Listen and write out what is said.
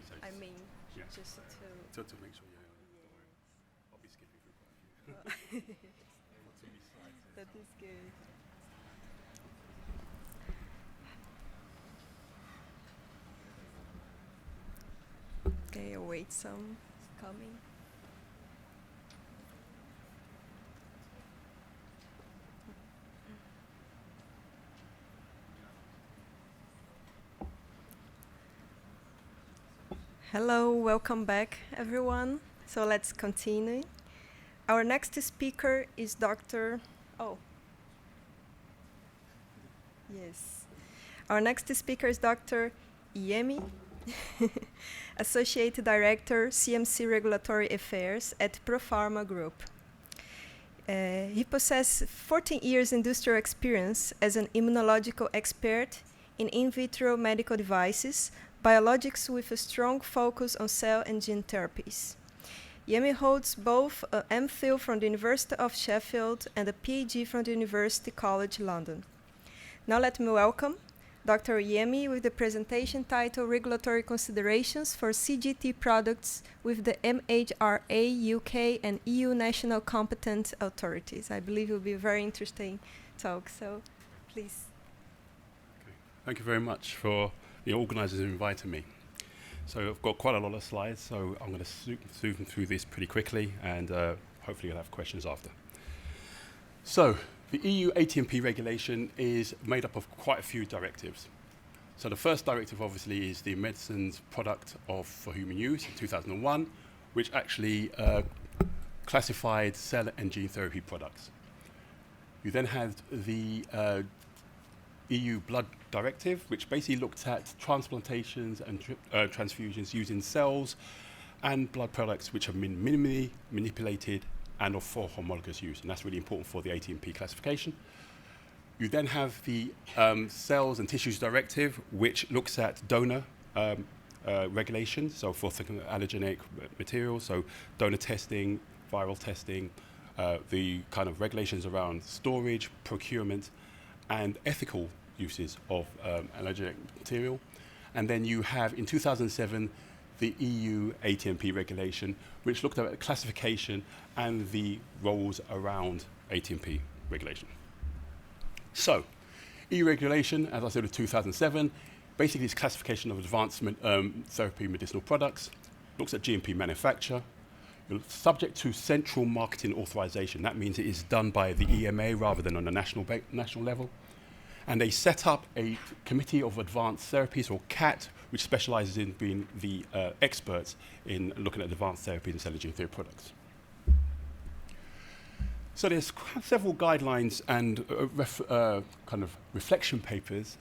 So I mean, yeah. just to... To make sure don't worry. I'll be skipping through quite a few. Not too many slides there, That so. is good. Okay, I'll wait some. It's coming. Hello, welcome back, everyone. So let's continue. Our next speaker is Dr. Oh. Yes. Our next speaker is Dr. Yemi, Associate Director, CMC Regulatory Affairs at Propharma Group. He possesses 14 years industrial experience as an immunological expert in vitro medical devices, biologics with a strong focus on cell and gene therapies. Yemi holds both an MPhil from the University of Sheffield and a PhD from the University College London. Now let me welcome Dr. Yemi with the presentation title Regulatory Considerations for CGT Products with the MHRA, UK and EU National Competent Authorities. I believe it will be a very interesting talk, so please. Okay. Thank you very much for the organisers inviting me. So I've got quite a lot of slides, so I'm going to zoom through this pretty quickly, and hopefully you'll have questions after. So the EU ATMP regulation is made up of quite a few directives. So the first directive obviously is the Medicines Product for Human Use in 2001, which actually classified cell and gene therapy products. You then had the EU Blood Directive, which basically looked at transplantations and transfusions using cells and blood products which have been minimally manipulated and for homologous use, and that's really important for the ATMP classification. You then have the Cells and Tissues Directive, which looks at donor regulations, so for allogeneic materials, so donor testing, viral testing, the kind of regulations around storage, procurement, and ethical uses of allogeneic material. And then you have, in 2007, the EU ATMP regulation, which looked at classification and the roles around ATMP regulation. So, EU regulation, as I said, of 2007, basically it's classification of advanced therapy medicinal products, looks at GMP manufacture, subject to central marketing authorization. That means it is done by the EMA rather than on a national level. And they set up a Committee of Advanced Therapies, or CAT, which specializes in being the experts in looking at advanced therapies and cell and gene therapy products. So there's several guidelines and kind of reflection papers